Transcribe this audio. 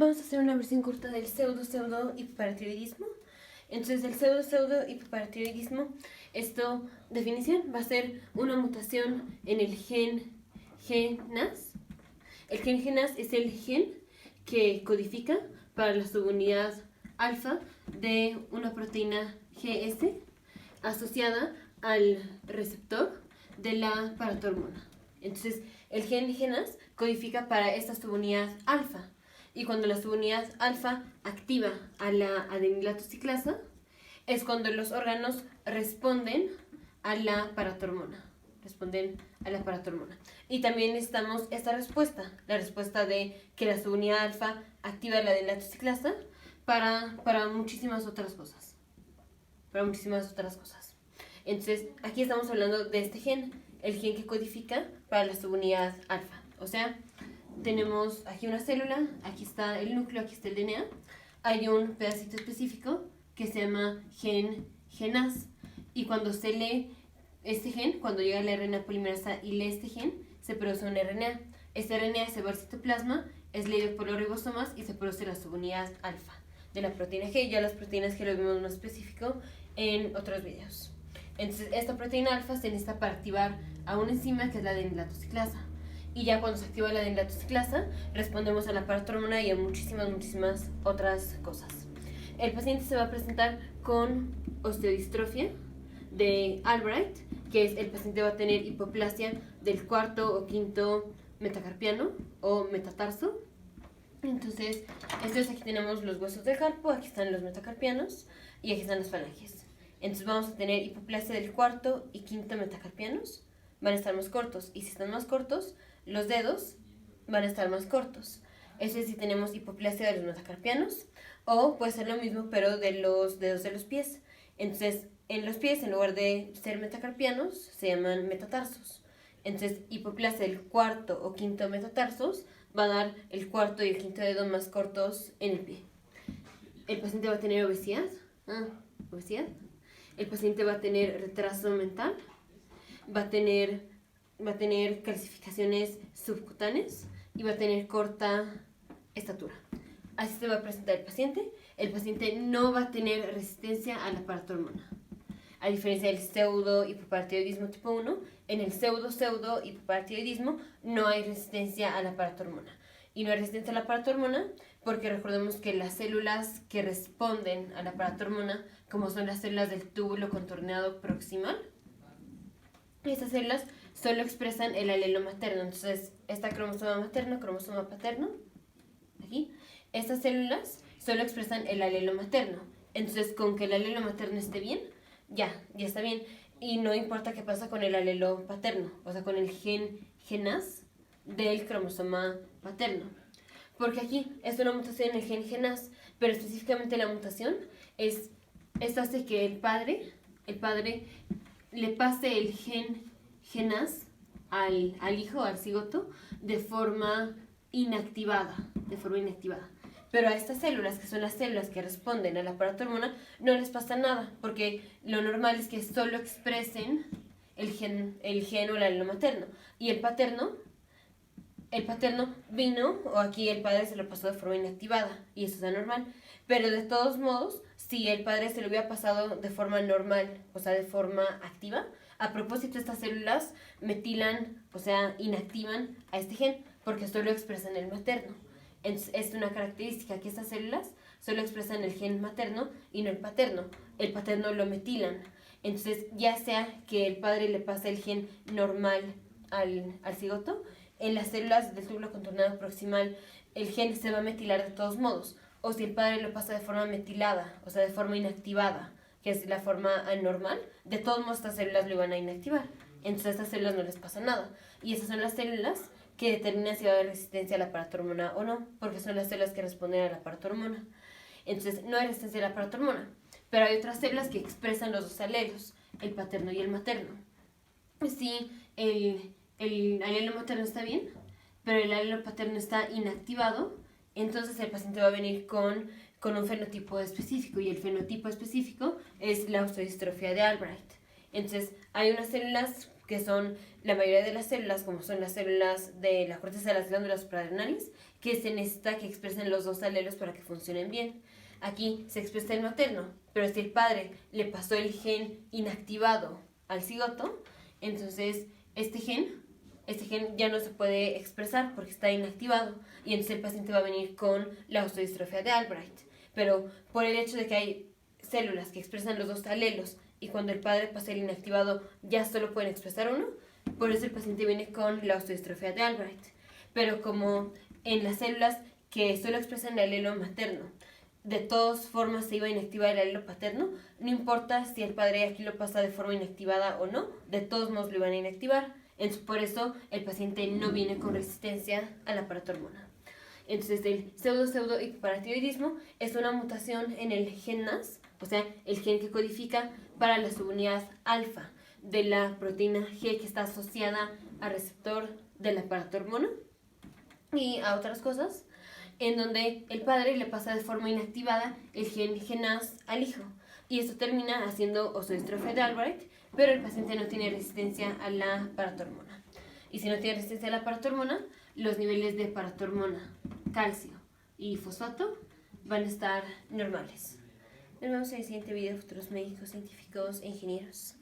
vamos a hacer una versión corta del pseudo-hipoparatiroidismo. Entonces, el pseudo-hipoparatiroidismo, esto, definición, va a ser una mutación en el gen GNAS. El gen GNAS es el gen que codifica para la subunidad alfa de una proteína GS asociada al receptor de la paratormona. Entonces, el gen GNAS codifica para esta subunidad alfa. Y cuando la subunidad alfa activa a la adenilatociclasa, es cuando los órganos responden a la paratormona. Y también necesitamos esta respuesta, la respuesta de que la subunidad alfa activa la adenilatociclasa para muchísimas otras cosas. Entonces, aquí estamos hablando de este gen, el gen que codifica para la subunidad alfa. O sea, tenemos aquí una célula, aquí está el núcleo, aquí está el DNA. Hay un pedacito específico que se llama gen GNAS. Y cuando se lee este gen, cuando llega la RNA polimerasa y lee este gen, se produce un RNA. Este RNA se va al citoplasma, es leído por los ribosomas y se produce la subunidad alfa de la proteína G. Ya las proteínas G lo vimos más específico en otros videos. Entonces, esta proteína alfa se necesita para activar a una enzima que es la adenilatociclasa. Y ya cuando se activa la adenilatociclasa, respondemos a la paratormona y a muchísimas otras cosas. El paciente se va a presentar con osteodistrofia de Albright, que es el paciente va a tener hipoplasia del cuarto o quinto metacarpiano o metatarso. Entonces, aquí tenemos los huesos del carpo, aquí están los metacarpianos y aquí están las falanges. Entonces vamos a tener hipoplasia del cuarto y quinto metacarpianos, van a estar más cortos, y si están más cortos, los dedos van a estar más cortos. Eso es si tenemos hipoplasia de los metacarpianos, o puede ser lo mismo pero de los dedos de los pies. Entonces, en los pies, en lugar de ser metacarpianos, se llaman metatarsos. Entonces, hipoplasia del cuarto o quinto metatarsos va a dar el cuarto y el quinto dedo más cortos en el pie. El paciente va a tener obesidad. El paciente va a tener retraso mental, va a tener calcificaciones subcutáneas y va a tener corta estatura. Así se va a presentar el paciente. El paciente no va a tener resistencia a la paratormona. A diferencia del pseudo-hipoparatiroidismo tipo 1, en el pseudo-hipoparatiroidismo no hay resistencia a la paratormona. Y no hay resistencia a la paratormona porque recordemos que las células que responden a la paratormona, como son las células del túbulo contorneado proximal, estas células solo expresan el alelo materno. Entonces, esta cromosoma materno, cromosoma paterno, aquí, estas células solo expresan el alelo materno. Entonces, con que el alelo materno esté bien, ya está bien. Y no importa qué pasa con el alelo paterno, o sea, con el gen GNAS del cromosoma paterno. Porque aquí es una mutación en el gen GNAS, pero específicamente la mutación esto hace que el padre le pase el gen GNAS al hijo, al cigoto, de forma inactivada. Pero a estas células, que son las células que responden a la paratormona, no les pasa nada, porque lo normal es que solo expresen el gen o el alelo materno. Y el paterno vino, o aquí el padre se lo pasó de forma inactivada, y eso es anormal. Pero de todos modos, si el padre se lo hubiera pasado de forma normal, o sea, de forma activa, a propósito, estas células metilan, o sea, inactivan a este gen, porque solo expresan el materno. Es una característica que estas células solo expresan el gen materno y no el paterno. El paterno lo metilan. Entonces, ya sea que el padre le pase el gen normal al cigoto, en las células del túbulo contorneado proximal el gen se va a metilar de todos modos. O si el padre lo pasa de forma metilada, o sea, de forma inactivada, que es la forma anormal, de todos modos estas células lo van a inactivar. Entonces a estas células no les pasa nada. Y esas son las células que determinan si va a haber resistencia a la paratormona o no, porque son las células que responden a la paratormona. Entonces no hay resistencia a la paratormona, pero hay otras células que expresan los dos alelos, el paterno y el materno. Si el alelo materno está bien, pero el alelo paterno está inactivado, entonces el paciente va a venir con un fenotipo específico, y el fenotipo específico es la osteodistrofia de Albright. Entonces hay unas células que son, la mayoría de las células, como son las células de la corteza de las glándulas suprarrenales, que se necesita que expresen los dos alelos para que funcionen bien. Aquí se expresa el materno, pero si el padre le pasó el gen inactivado al cigoto, entonces este gen ya no se puede expresar porque está inactivado y entonces el paciente va a venir con la osteodistrofia de Albright. Pero por el hecho de que hay células que expresan los dos alelos y cuando el padre pasa el inactivado ya solo pueden expresar uno, por eso el paciente viene con la osteodistrofia de Albright. Pero como en las células que solo expresan el alelo materno, de todas formas se iba a inactivar el alelo paterno, no importa si el padre aquí lo pasa de forma inactivada o no, de todos modos lo iban a inactivar. Entonces, por eso el paciente no viene con resistencia a la paratormona. Entonces, el pseudo-hipoparatiroidismo es una mutación en el gen NAS, o sea, el gen que codifica para la subunidad alfa de la proteína G que está asociada al receptor de la paratormona y a otras cosas, en donde el padre le pasa de forma inactivada el gen GNAS al hijo. Y esto termina haciendo osteodistrofia de Albright, pero el paciente no tiene resistencia a la paratormona. Y si no tiene resistencia a la paratormona, los niveles de paratormona, calcio y fosfato van a estar normales. Nos vemos en el siguiente video, futuros médicos, científicos e ingenieros.